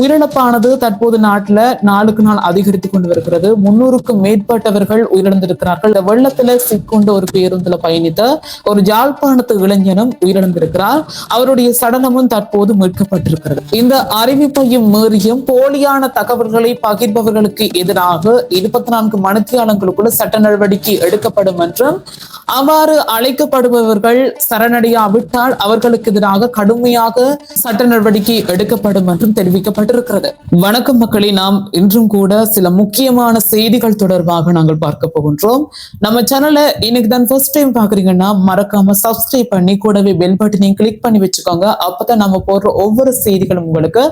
உயிரிழப்பானது தற்போது நாட்டுல நாளுக்கு நாள் அதிகரித்துக் கொண்டு வருகிறது. 300க்கும் மேற்பட்டவர்கள் உயிரிழந்திருக்கிறார்கள். இந்த வெள்ளத்துல சிக்கொண்ட ஒரு பேருந்துல பயணித்த ஒரு ஜாழ்ப்பாணத்து இளைஞனும் உயிரிழந்திருக்கிறார். அவருடைய சடலமும் தற்போது மீட்கப்பட்டிருக்கிறது. இந்த அறிவிப்பையும் மீறியும் போலியான தகவல்களை பகிர்பவர்களுக்கு எதிராக 24 மணித்தியாலங்களுக்குள்ள சட்ட நடவடிக்கை எடுக்கப்படும் என்றும், அவ்வாறு அழைக்கப்படுபவர்கள் சரணடையாவிட்டால் அவர்களுக்கு எதிராக கடுமையாக சட்ட நடவடிக்கை எடுக்கப்படும் என்றும் தெரிவிக்கப்பட்டது. வணக்கம் மக்களே, நாம் இன்றும் கூட சில முக்கியமான செய்திகள் தொடர்பாக நாங்கள் பார்க்க போகின்றோம். நம்ம சேனலை இன்னைக்கு தான் ஃபர்ஸ்ட் டைம் பாக்குறீங்கன்னா மறக்காம சப்ஸ்கிரைப் பண்ணி கூடவே பெல் பட்டனையும் கிளிக் பண்ணி வச்சுக்கோங்க. அப்பதான் நம்ம போடுற ஒவ்வொரு செய்திகளும் உங்களுக்கு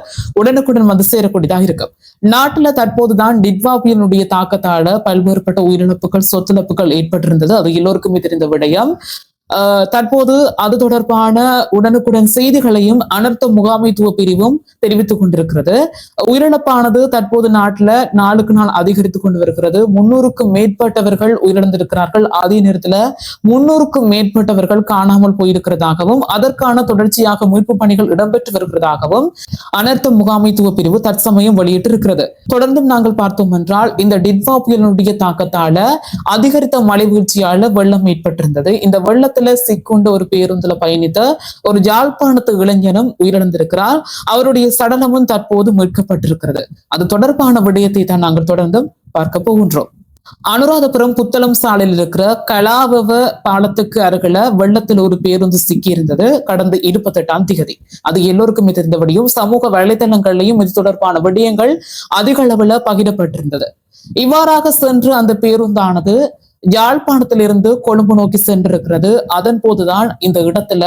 உடனுக்குடன் வந்து சேரக்கூடியதாக இருக்கும். நாட்டுல தற்போதுதான் டிட்வா புயலினுடைய தாக்கத்தால பல்வேறுபட்ட உயிரிழப்புகள், சொத்திழப்புகள் ஏற்பட்டிருந்தது. அது எல்லோருக்குமே தெரிந்த விடயம். தற்போது அது தொடர்பான உடனுக்குடன் செய்திகளையும் அனர்த்த முகாமைத்துவ பிரிவும் தெரிவித்துக் கொண்டிருக்கிறது. உயிரிழப்பானது தற்போது நாட்டுல நாளுக்கு நாள் அதிகரித்துக் கொண்டு வருகிறது. 300க்கும் மேற்பட்டவர்கள் உயிரிழந்திருக்கிறார்கள். அதே நேரத்துல 300க்கும் மேற்பட்டவர்கள் காணாமல் போயிருக்கிறதாகவும், அதற்கான தொடர்ச்சியாக மீட்பு பணிகள் இடம்பெற்று வருகிறதாகவும் அனர்த்த முகாமைத்துவ பிரிவு தற்சமயம் வெளியிட்டிருக்கிறது. தொடர்ந்தும் நாங்கள் பார்த்தோம் என்றால், இந்த டிட்வா புயலினுடைய தாக்கத்தால அதிகரித்த மழை வீழ்ச்சியால வெள்ளம் ஏற்பட்டிருந்தது. இந்த வெள்ளத்தை சிக்கொண்ட ஒரு பேருந்துல பயணித்த ஒரு ஜாழ்ப்பாணத்து இளைஞனும் உயிரிழந்திருக்கிறார். அவருடைய சடலமும் தற்போது மீட்கப்பட்டிருக்கிறது. அது தொடர்பான விடயத்தை தான் நாங்கள் தொடர்ந்து பார்க்க போகின்றோம். அனுராதபுரம் புத்தளம் சாலையில் இருக்கிற கலாவவ பாலத்துக்கு அருகில வெள்ளத்தில் ஒரு பேருந்து சிக்கி இருந்தது கடந்த 28ஆம் தேதி. அது எல்லோருக்குமே தெரிந்தபடியும் சமூக வலைதளங்களையும் இது தொடர்பான விடயங்கள் அதிக அளவுல பகிரப்பட்டிருந்தது. இவ்வாறாக சென்று அந்த பேருந்தானது யாழ்ப்பாணத்திலிருந்து கொழும்பு நோக்கி சென்றிருக்கிறது. அதன் போதுதான் இந்த இடத்துல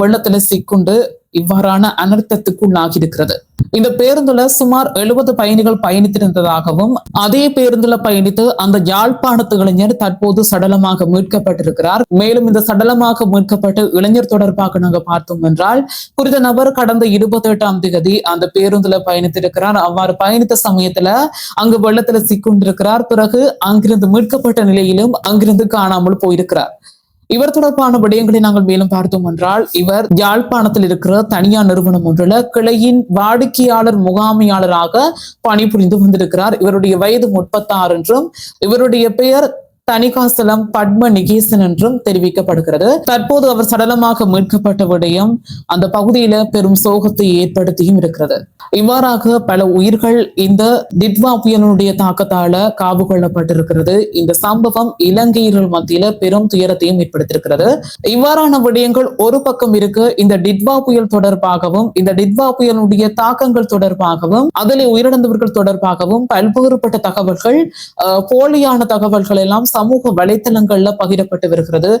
வெள்ளத்துல சிக்குண்டு இவ்வாறான அனர்த்தத்துக்குள்ளாகி இருக்கிறது. இந்த பேருந்துல சுமார் 70 பயணிகள் பயணித்திருந்ததாகவும், அதே பேருந்துல பயணித்து அந்த யாழ்ப்பாணத்து இளைஞர் தற்போது சடலமாக மீட்கப்பட்டிருக்கிறார். மேலும் இந்த சடலமாக மீட்கப்பட்ட இளைஞர் தொடர்பாக நாங்க பார்த்தோம் என்றால், குறித்த நபர் கடந்த 28ஆம் தேதி அந்த பேருந்துல பயணித்திருக்கிறார். அவ்வாறு பயணித்த சமயத்துல அங்கு வெள்ளத்துல சிக்கொண்டிருக்கிறார். பிறகு அங்கிருந்து மீட்கப்பட்ட நிலையிலும் அங்கிருந்து காணாமல் போயிருக்கிறார். இவர் தொடர்பான விடயங்களை நாங்கள் மேலும் பார்த்தோம் என்றால், இவர் யாழ்ப்பாணத்தில் இருக்கிற தனியார் நிறுவனம் ஒன்றுல கிளையின் வாடிக்கையாளர் முகாமையாளராக பணிபுரிந்து வந்திருக்கிறார். இவருடைய வயது 36 என்றும், இவருடைய பெயர் தணிகாசலம் பத்ம நிகேசன் என்றும் தெரிவிக்கப்படுகிறது. தற்போது அவர் சடலமாக மீட்கப்பட்ட விடயம் அந்த பகுதியில பெரும் சோகத்தை ஏற்படுத்தியும் இருக்கிறது. இவ்வாறாக பல உயிர்கள் இந்த டிட்வா புயலினுடைய தாக்கத்தால காவு கொள்ளப்பட்டிருக்கிறது. இந்த சம்பவம் இலங்கையர்கள் மத்தியில பெரும் துயரத்தையும் ஏற்படுத்தியிருக்கிறது. இவ்வாறான விடயங்கள் ஒரு பக்கம் இருக்கு. இந்த டிட்வா புயல் தொடர்பாகவும், இந்த டிட்வா புயலுடைய தாக்கங்கள் தொடர்பாகவும், அதில் உயிரிழந்தவர்கள் தொடர்பாகவும் பல்வேறுபட்ட தகவல்கள், போலியான தகவல்கள் எல்லாம் சமூக வலைத்தளங்கள்ல பகிரப்பட்டு வருகிறது.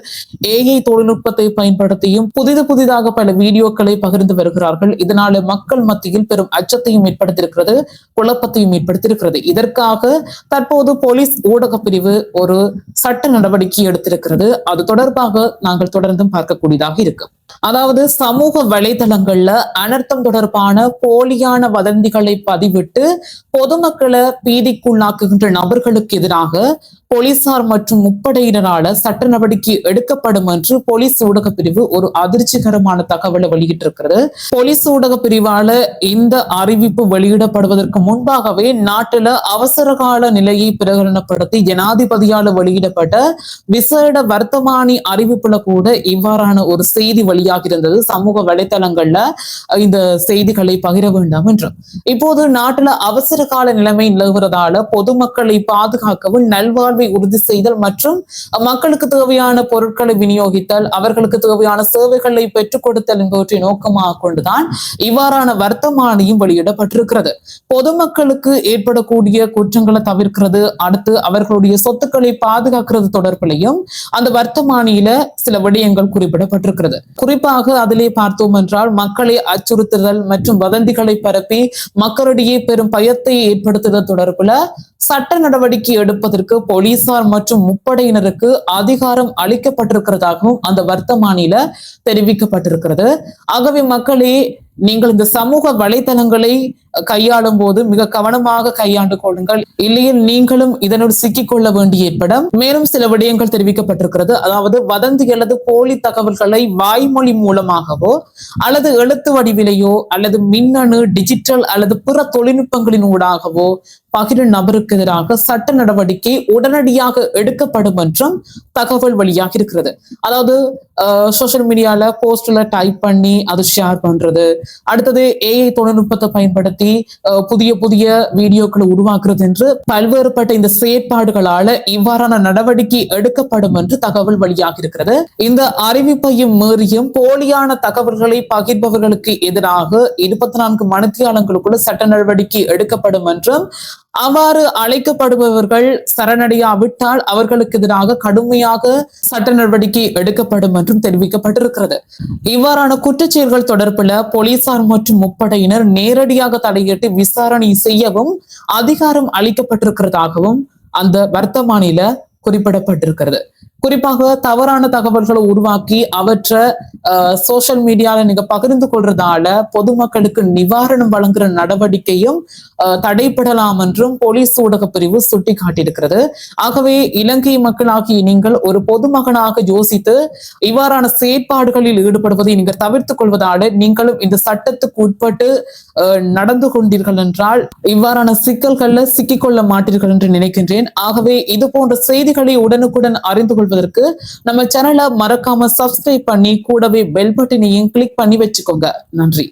ஏஐ தொழில்நுட்பத்தை பயன்படுத்தியும் புதிதாக பல வீடியோக்களை பகிர்ந்து வருகிறார்கள். இதனால மக்கள் மத்தியில் பெரும் அச்சத்தையும் ஏற்படுத்தியிருக்கிறது, குழப்பத்தையும் ஏற்படுத்தியிருக்கிறது. இதற்காக தற்போது போலீஸ் ஊடக பிரிவு ஒரு சட்ட நடவடிக்கை எடுத்திருக்கிறது. அது தொடர்பாக நாங்கள் தொடர்ந்தும் பார்க்கக்கூடியதாக இருக்கு. அதாவது சமூக வலைதளங்கள்ல அனர்த்தம் தொடர்பான போலியான வதந்திகளை பதிவிட்டு பொதுமக்களை பீதிக்குள்ளாக்குகின்ற நபர்களுக்கு எதிராக போலீசார் மற்றும் முப்படையினரால சட்ட நடவடிக்கை எடுக்கப்படும் என்று போலீஸ் ஊடக பிரிவு ஒரு அதிர்ச்சிகரமான தகவலை வெளியிட்டிருக்கிறது. போலீஸ் ஊடக பிரிவால இந்த அறிவிப்பு வெளியிடப்படுவதற்கு முன்பாகவே நாட்டுல அவசர கால நிலையை பிரகடனப்படுத்தி ஜனாதிபதியால வெளியிடப்பட்ட விசேட வர்த்தமானி அறிவிப்புல கூட இவ்வாறான ஒரு செய்தி வெளியாக இருந்தது. சமூக வலைதளங்கள்ல இந்த செய்திகளை பகிர வேண்டாம் என்றும். இப்போது நாட்டுல அவசர கால நிலைமை நிலவுவதால பொதுமக்களை பாதுகாக்கவும், நல்வாழ்வை உறுதி செய்தல் மற்றும் மக்களுக்கு தேவையான பொருட்களை விநியோகித்தல், அவர்களுக்கு தேவையான சேவைகளை பெற்றுக் கொடுத்தல் என்பவற்றை நோக்கமாக கொண்டுதான் இவ்வாறான வர்த்தமானியும் வெளியிடப்பட்டிருக்கிறது. பொதுமக்களுக்கு ஏற்படக்கூடிய குற்றங்களை தவிர்க்கிறது, அடுத்து அவர்களுடைய சொத்துக்களை பாதுகாக்கிறது தொடர்பிலையும் அந்த வர்த்தமானியில சில விடயங்கள் குறிப்பிடப்பட்டிருக்கிறது. குறிப்பாக அதிலே பார்த்தோம் என்றால், மக்களை அச்சுறுத்துதல் மற்றும் வதந்திகளை பரப்பி மக்களிடையே பெரும் பயத்தை ஏற்படுத்துதல் தொடர்புல சட்ட நடவடிக்கை எடுப்பதற்கு போலீசார் மற்றும் முப்படையினருக்கு அதிகாரம் அளிக்கப்பட்டிருக்கிறதாகவும் அந்த வர்த்தமானியில தெரிவிக்கப்பட்டிருக்கிறது. ஆகவே மக்களே, நீங்கள் இந்த சமூக வலைதளங்களை கையாளும் போது மிக கவனமாக கையாண்டு கொள்ளுங்கள், இல்லையில் நீங்களும் இதனோடு சிக்கிக்கொள்ள வேண்டிய ஏற்படும். மேலும் சில விடயங்கள் தெரிவிக்கப்பட்டிருக்கிறது. அதாவது வதந்தி அல்லது போலி தகவல்களை வாய்மொழி மூலமாகவோ அல்லது எழுத்து வடிவிலேயோ அல்லது மின்னணு டிஜிட்டல் அல்லது பிற தொழில்நுட்பங்களின் ஊடாகவோ பகிரும் நபருக்கு எதிராக சட்ட நடவடிக்கை உடனடியாக எடுக்கப்படும் என்றும் தகவல் வெளியாக இருக்கிறது. அதாவது சோசியல் மீடியால போஸ்ட்ல டைப் பண்ணி அது ஷேர் பண்றது, அடுத்தது ஏஐ தொழில்நுட்பத்தை பயன்படுத்தி புதிய புதிய வீடியோக்களை உருவாக்குறது என்று பல்வேறுபட்ட இந்த செயற்பாடுகளால இவ்வாறான நடவடிக்கை எடுக்கப்படும் என்று தகவல் வெளியாக இருக்கிறது. இந்த அறிவிப்பையும் மீறியும் போலியான தகவல்களை பகிர்பவர்களுக்கு எதிராக 24 மணித்தியாலங்களுக்குள்ள சட்ட நடவடிக்கை எடுக்கப்படும் என்றும், அவ்வாறு அழைக்கப்படுபவர்கள் சரணடையாவிட்டால் அவர்களுக்கு எதிராக கடுமையாக சட்ட நடவடிக்கை எடுக்கப்படும் என்றும் தெரிவிக்கப்பட்டிருக்கிறது. இவ்வாறான குற்றச்செயல்கள் தொடர்பில் போலீசார் மற்றும் முப்படையினர் நேரடியாக தலையிட்டு விசாரணை செய்யவும் அதிகாரம் அளிக்கப்பட்டிருக்கிறதாகவும் அந்த வர்த்தமானில குறிப்பிடப்பட்டிருக்கிறது. குறிப்பாக தவறான தகவல்களை உருவாக்கி அவற்றை சோசியல் மீடியால நீங்க பகிர்ந்து கொள்றதால பொதுமக்களுக்கு நிவாரணம் வழங்குற நடவடிக்கையும் தடைப்படலாம் என்றும் போலீஸ் ஊடக பிரிவு சுட்டி காட்டியிருக்கிறது. ஆகவே இலங்கை மக்களாகிய நீங்கள் ஒரு பொதுமகனாக யோசித்து இவ்வாறான செயற்பாடுகளில் ஈடுபடுவதை நீங்கள் தவிர்த்துக் கொள்வதால நீங்களும் இந்த சட்டத்துக்கு உட்பட்டு நடந்து கொண்டீர்கள் என்றால் இவ்வாறான சிக்கல்கள்ல சிக்கிக்கொள்ள மாட்டீர்கள் என்று நினைக்கின்றேன். ஆகவே இது போன்ற செய்திகளை உடனுக்குடன் அறிந்து கொள்வதற்கு நம்ம சேனலை மறக்காம சப்ஸ்கிரைப் பண்ணி கூடவே பெல் பட்டனையும் கிளிக் பண்ணி வச்சுக்கோங்க. நன்றி.